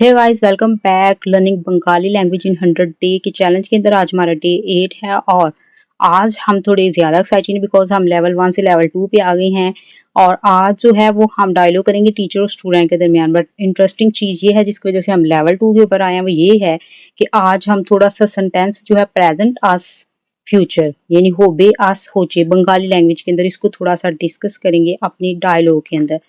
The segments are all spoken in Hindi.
Hey guys, welcome back learning Bengali language in 100 day के चैलेंज के अंदर आज हमारा डे 8 है। और आज हम थोड़े ज़्यादा एक्साइटेड हैं बिकॉज हम लेवल 1 से लेवल 2 पे आ गए हैं। और आज जो है वो हम डायलॉग करेंगे टीचर और स्टूडेंट के दरमियान। बट इंटरेस्टिंग चीज़ ये है जिसकी वजह से हम लेवल 2 के ऊपर आए हैं, वो ये है कि आज हम थोड़ा सा सेंटेंस जो है प्रेजेंट अस फ्यूचर यानी होबे अस होचे बंगाली लैंग्वेज के अंदर इसको थोड़ा सा डिस्कस करेंगे अपनी डायलॉग के अंदर।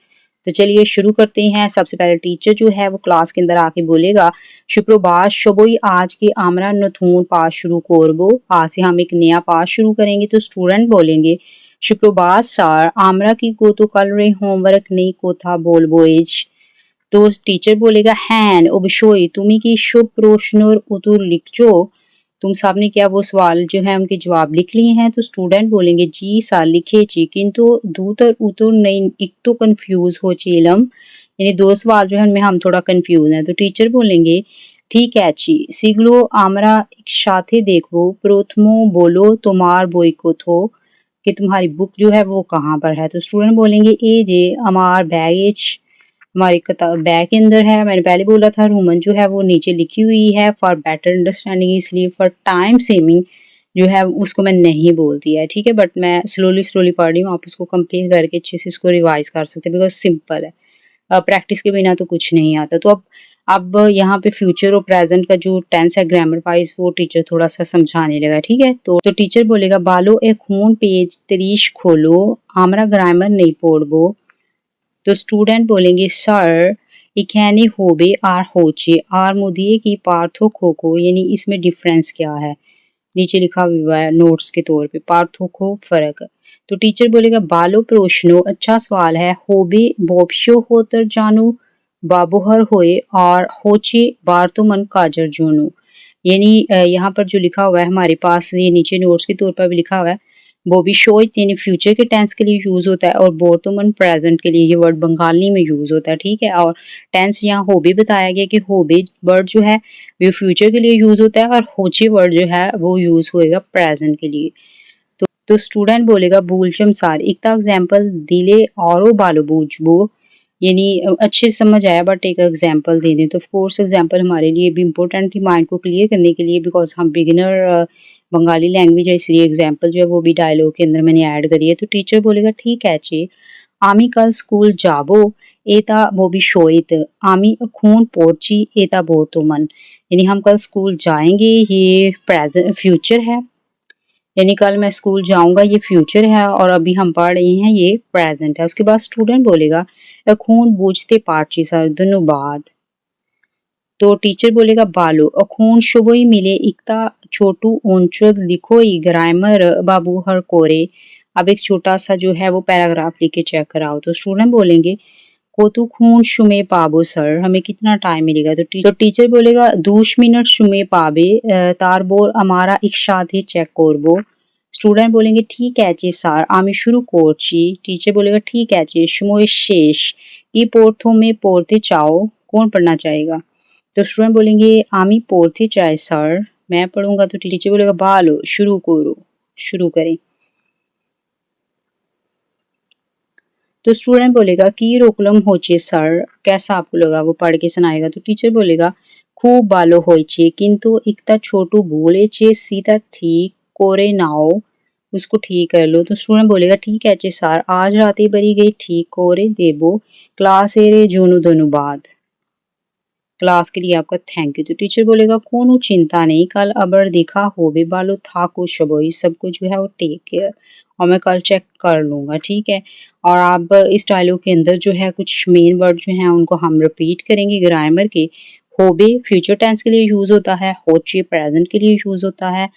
तो चलिए शुरू करते हैं। सबसे पहले टीचर जो है वो क्लास के अंदर आके बोलेगा, सुप्रभात शबोई आज के आमरा नथून पाठ शुरू करबो। आज से हम एक नया पाठ शुरू करेंगे। तो स्टूडेंट बोलेंगे, सुप्रभात सर আমরা কি গতকালের হোমওয়ার্ক নেই কথা বলবো এজ। তো टीचर बोलेगा, হ্যাঁ অবশ্যই তুমি কি সব প্রশ্নের উত্তর লিখছো। तुम सबने क्या वो सवाल जो है उनके जवाब लिख लिए हैं। तो स्टूडेंट बोलेंगे, जी सर लिखे ची किंतु दूतर उतर नहीं एक तो कंफ्यूज हो चीलम यानी दो सवाल जो है उनमें हम थोड़ा कंफ्यूज हैं। तो टीचर बोलेंगे, ठीक है ची सीगलो आमरा एक साथे देखो प्रथमो बोलो तुम्हार बोई को थो कि तुम्हारी बुक जो है वो कहाँ पर है। तो स्टूडेंट बोलेंगे, ए जे हमार बैगेज हमारी किताब बैग के अंदर है। मैंने पहले बोला था रोमन जो है वो नीचे लिखी हुई है फॉर बेटर अंडरस्टैंडिंग, इसलिए फॉर टाइम सेविंग जो है उसको मैं नहीं बोलती है। ठीक है, बट मैं स्लोली स्लोली पढ़ रही हूँ, आप उसको कंपेयर करके अच्छे से इसको रिवाइज कर सकते हैं बिकॉज सिंपल है। प्रैक्टिस के बिना तो कुछ नहीं आता। तो अब यहाँ पे फ्यूचर और प्रेजेंट का जो टेंस है ग्रामर वाइज वो टीचर थोड़ा सा समझाने लगा। ठीक है, तो टीचर बोलेगा, बालो एक खून पेज 30 खोलो हमरा ग्रामर नहीं पढ़बो। तो स्टूडेंट बोलेंगे, सर इखाने होबे आर होचे आर मुदिए की पार्थक्य को यानी इसमें डिफरेंस क्या है। नीचे लिखा हुआ है नोट्स के तौर पे पार्थक्य फर्क। तो टीचर बोलेगा, बालो प्रश्नो अच्छा सवाल है। होबे बोपशो होतर जानू बाबोहर होए और होचे बारतुमन काजर जोनू यानी यहाँ पर जो लिखा हुआ है हमारे पास ये नीचे नोट्स के तौर पर भी लिखा हुआ है। बोबिशोइत यानी फ्यूचर के टेंस के लिए यूज होता है और बोर्तमन प्रेजेंट के लिए ये वर्ड बंगाली में यूज होता है। ठीक है, और टेंस यहाँ होबे बताया गया कि होबे वर्ड जो है वो फ्यूचर के लिए यूज होता है और होचे वर्ड जो है वो यूज होएगा प्रेजेंट के लिए। तो स्टूडेंट बोलेगा, बूलचम सार एक एग्जाम्पल दिले और बालो बूझबो यानी अच्छे से समझ आया बट एक एग्जाम्पल दे दें। तो ऑफकोर्स एग्जाम्पल हमारे लिए भी इम्पोर्टेंट थी माइंड को क्लियर करने के लिए बिकॉज हम बिगिनर बंगाली लैंग्वेज है, इसलिए एग्जाम्पल जो है वो भी डायलॉग के अंदर मैंने ऐड करी है। तो टीचर बोलेगा, ठीक है चे आमी कल स्कूल जाबो एता भविष्यत आमी खून पोर्ची एता बोर्तमान यानी हम कल स्कूल जाएंगे, ये प्रेजेंट फ्यूचर है यानी कल मैं स्कूल जाऊंगा ये फ्यूचर है और अभी हम पढ़ रहे हैं ये प्रेजेंट है। उसके बाद स्टूडेंट बोलेगा, खून बूझते पार्ची सर दोनों बाद। तो टीचर बोलेगा, बालो खून शुभई मिले इकता छोटू ऊंचद लिखो ग्रामर बाबू हर कोरे। अब एक छोटा सा जो है वो पैराग्राफ लिख के चेक कराओ। तो स्टूडेंट बोलेंगे, कोतु खून शुमे पाबो सर हमें कितना टाइम मिलेगा। तो टीचर बोलेगा, 2 मिनट शुमे पाबे तारबोर हमारा एक साथ ही चेक करबो। स्टूडेंट बोलेंगे, ठीक है चे স্যার আমি শুরু করছি। टीचर बोलेगा, ठीक है चे সময় শেষ ई প্রথমে পড়তে चाओ कौन पढ़ना चाहेगा। तो स्टूडेंट बोलेंगे, आमी पढ़ते चाहे सर मैं पढ़ूंगा। तो टीचर बोलेगा, बालो शुरू करो शुरू करें। तो स्टूडेंट बोलेगा कि रोकलम होचे सर कैसा आपको लगा, वो पढ़ के सुनाएगा। तो टीचर बोलेगा, खूब भालो होचे किंतु एकता छोटू बोलेचे सीधा ठीक कोरे नाओ उसको ठीक कर लो। तो स्टूडेंट बोलेगा, ठीक है चे सर आज राते बरी गई ठीक कोरे देबो क्लास एरे जोनु दोनों बाद। क्लास के लिए आपका थैंक यू। तो टीचर बोलेगा, कोनो चिंता नहीं कल अबर देखा होबे बालो था कुछ शबोई सबको जो है वो टेक केयर और मैं कल चेक कर लूंगा। ठीक है, और आप इस डायलॉग के अंदर जो है कुछ मेन वर्ड जो है उनको हम रिपीट करेंगे ग्रामर के। होबे फ्यूचर टेंस के लिए यूज होता है, होचे प्रेजेंट के लिए यूज होता है।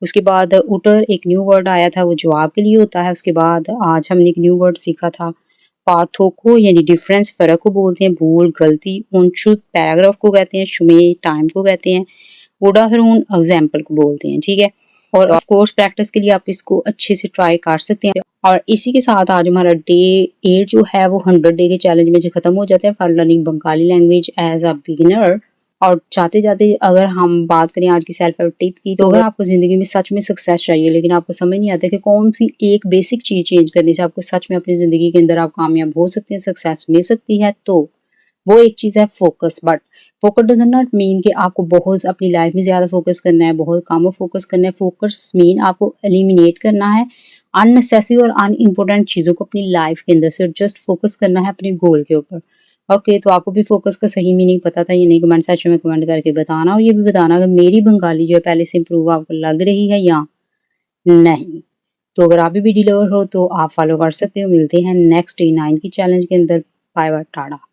उसके बाद उटर एक न्यू वर्ड आया था वो जवाब के लिए होता है। उसके बाद आज हमने एक न्यू वर्ड सीखा था पार्थक्य यानी डिफरेंस फर्क को बोलते हैं, भूल गलती उनछुत पैराग्राफ को कहते हैं, शुमे टाइम को कहते हैं, उदाहरण एग्जाम्पल को बोलते हैं। ठीक है, और ऑफ कोर्स प्रैक्टिस के लिए आप इसको अच्छे से ट्राई कर सकते हैं। और इसी के साथ आज हमारा डे 8 जो है वो 100 डे के चैलेंज में जो खत्म हो जाते हैं for learning Bengali language as a beginner. और चाहते जाते अगर हम बात करें आज की सेल्फ हेल्प टिप की, तो अगर आपको जिंदगी में सच में सक्सेस चाहिए लेकिन आपको समझ नहीं आता कि कौन सी एक बेसिक चीज चेंज करने से आपको सच में अपनी जिंदगी के अंदर आप कामयाब हो सकते हैं, सक्सेस मिल सकती है, तो वो एक चीज़ है focus. But focus does not mean कि आपको बहुत अपनी लाइफ में ज़्यादा फोकस करना है, बहुत काम में फोकस करना है। फोकस मीन आपको एलिमिनेट करना है अननेसेसरी और अनइम्पोर्टेंट चीज़ों को अपनी लाइफ के अंदर से, जस्ट फोकस करना है अपने गोल के ऊपर। ओके, तो आपको भी फोकस का सही मीनिंग पता था या नहीं? कमेंट सेक्शन में कमेंट करके बताना, और ये भी बताना कि मेरी बंगाली जो है पहले से इम्प्रूव आपको लग रही है या नहीं। तो अगर आप भी डिलीवर हो तो आप फॉलो कर सकते हो। मिलते हैं नेक्स्ट डे 9 की चैलेंज के अंदर। Bye bye, Tata.